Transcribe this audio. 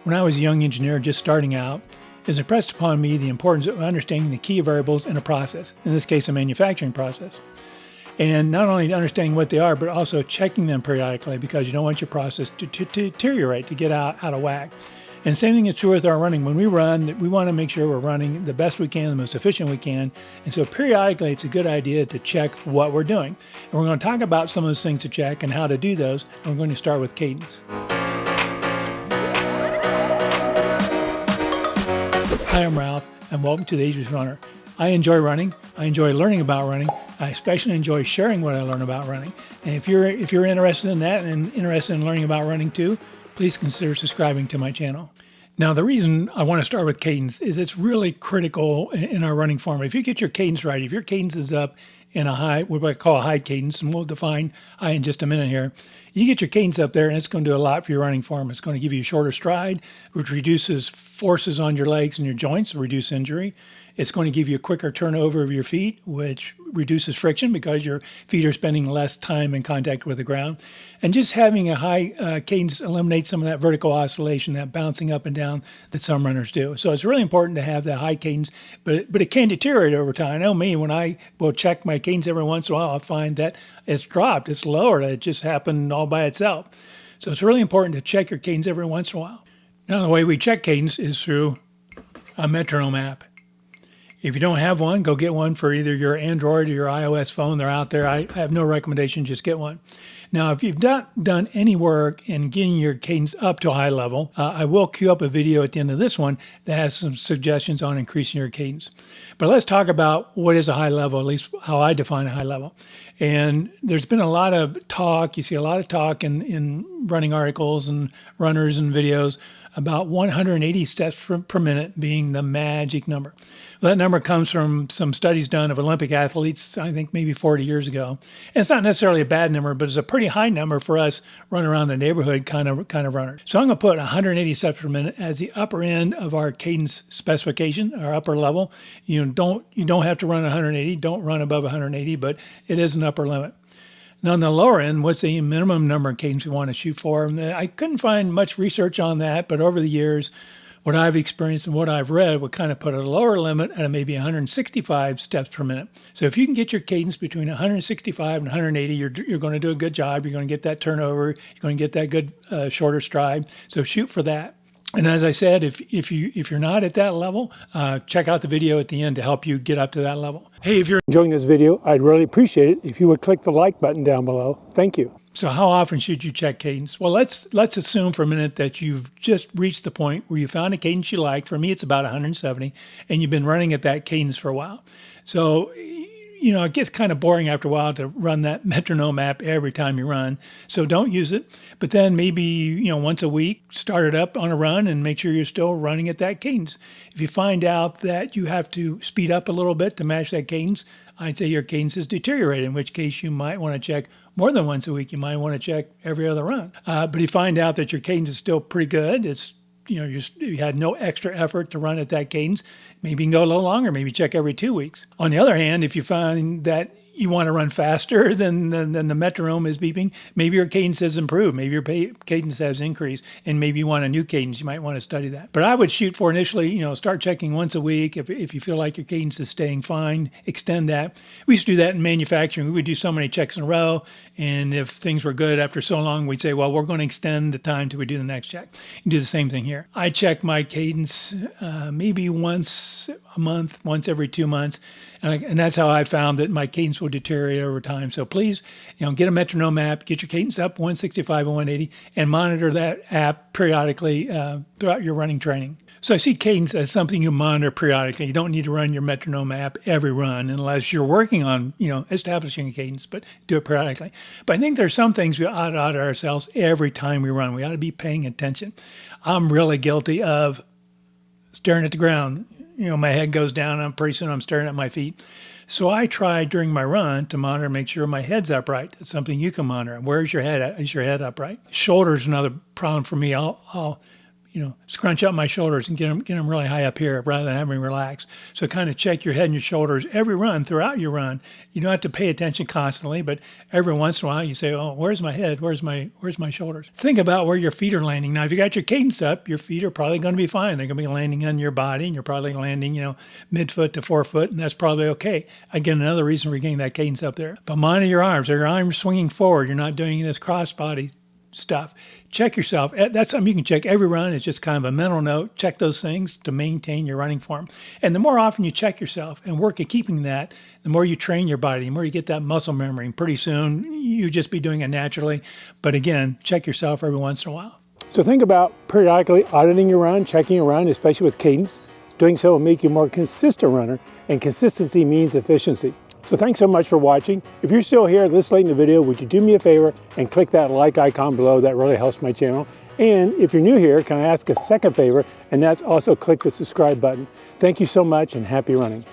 When I was a young engineer just starting out, it was impressed upon me the importance of understanding the key variables in a process, in this case a manufacturing process. And not only understanding what they are, but also checking them periodically, because you don't want your process to deteriorate, to get out of whack. And same thing is true with our running. When we run, we want to make sure we're running the best we can, the most efficient we can. And so periodically, it's a good idea to check what we're doing. And we're going to talk about some of those things to check and how to do those. And we're going to start with cadence. Hi, I'm Ralph, and welcome to the Ageless Runner. I enjoy running. I enjoy learning about running. I especially enjoy sharing what I learn about running. And if you're interested in that and interested in learning about running too, please consider subscribing to my channel. Now, the reason I want to start with cadence is it's really critical in our running form. If you get your cadence right, if your cadence is up in a high, what I call a high cadence, and we'll define high in just a minute here, you get your cadence up there and it's going to do a lot for your running form. It's going to give you a shorter stride, which reduces forces on your legs and your joints, reduce injury. It's going to give you a quicker turnover of your feet, which reduces friction because your feet are spending less time in contact with the ground. And just having a high cadence eliminates some of that vertical oscillation, that bouncing up and down that some runners do. So it's really important to have that high cadence, but it can deteriorate over time. I know me, when I will check my cadence every once in a while, I find that it's dropped, it's lowered, it just happened all by itself. So it's really important to check your cadence every once in a while. Now, the way we check cadence is through a metronome app. If you don't have one, go get one for either your Android or your iOS phone. They're out there. I have no recommendation, just get one. Now, if you've not done any work in getting your cadence up to a high level, I will queue up a video at the end of this one that has some suggestions on increasing your cadence. But let's talk about what is a high level, at least how I define a high level. And there's been a lot of talk, you see a lot of talk in running articles and runners and videos about 180 steps per minute being the magic number. Well, that number comes from some studies done of Olympic athletes, I think maybe 40 years ago. And it's not necessarily a bad number, but it's a pretty high number for us running around the neighborhood kind of runners. So I'm going to put 180 steps per minute as the upper end of our cadence specification, our upper level. You don't have to run 180, don't run above 180, but it is an upper limit. Now, on the lower end, what's the minimum number of cadence we want to shoot for? And I couldn't find much research on that, but over the years, what I've experienced and what I've read would kind of put a lower limit at maybe 165 steps per minute. So if you can get your cadence between 165 and 180, you're going to do a good job. You're going to get that turnover. You're going to get that good shorter stride. So shoot for that. And as I said, if you're not at that level, check out the video at the end to help you get up to that level. Hey, if you're enjoying this video, I'd really appreciate it if you would click the like button down below. Thank you. So how often should you check cadence? Well, let's assume for a minute that you've just reached the point where you found a cadence you like. For me, it's about 170, and you've been running at that cadence for a while. So it gets kind of boring after a while to run that metronome app every time you run. So don't use it. But then maybe, once a week, start it up on a run and make sure you're still running at that cadence. If you find out that you have to speed up a little bit to match that cadence, I'd say your cadence is deteriorated, in which case you might want to check more than once a week. You might want to check every other run. But if you find out that your cadence is still pretty good, it's you had no extra effort to run at that cadence, maybe you can go a little longer, maybe check every 2 weeks. On the other hand, if you find that you want to run faster than the metronome is beeping, maybe your cadence has improved, maybe your cadence has increased, and maybe you want a new cadence. You might want to study that. But I would shoot for initially, start checking once a week. If you feel like your cadence is staying fine, extend that. We used to do that in manufacturing. We would do so many checks in a row, and if things were good after so long, we'd say, well, we're going to extend the time till we do the next check. You do the same thing here. I check my cadence maybe once a month, once every 2 months, and that's how I found that my cadence will deteriorate over time. So please, get a metronome app, get your cadence up 165 and 180, and monitor that app periodically throughout your running training. So I see cadence as something you monitor periodically. You don't need to run your metronome app every run unless you're working on, establishing a cadence, but do it periodically. But I think there's some things we ought to audit ourselves every time we run. We ought to be paying attention. I'm really guilty of staring at the ground. My head goes down and pretty soon I'm staring at my feet. So I try during my run to monitor, make sure my head's upright. It's something you can monitor. Where's your head at? Is your head upright? Shoulder's another problem for me. I'll scrunch up my shoulders and get them really high up here rather than having them relax. So kind of check your head and your shoulders every run, throughout your run. You don't have to pay attention constantly, but every once in a while you say, oh, where's my head? Where's my shoulders? Think about where your feet are landing. Now, if you got your cadence up, your feet are probably going to be fine. They're going to be landing on your body, and you're probably landing, midfoot to forefoot, and that's probably okay. Again, another reason we're getting that cadence up there. But monitor your arms. Are your arms swinging forward? You're not doing this cross body stuff. Check yourself. That's something you can check every run. It's just kind of a mental note. Check those things to maintain your running form. And the more often you check yourself and work at keeping that, the more you train your body, the more you get that muscle memory. And pretty soon you just be doing it naturally. But again, check yourself every once in a while. So think about periodically auditing your run, checking your run, especially with cadence. Doing so will make you a more consistent runner, and consistency means efficiency. So thanks so much for watching. If you're still here this late in the video, would you do me a favor and click that like icon below? That really helps my channel. And if you're new here, can I ask a second favor? And that's also click the subscribe button. Thank you so much, and happy running.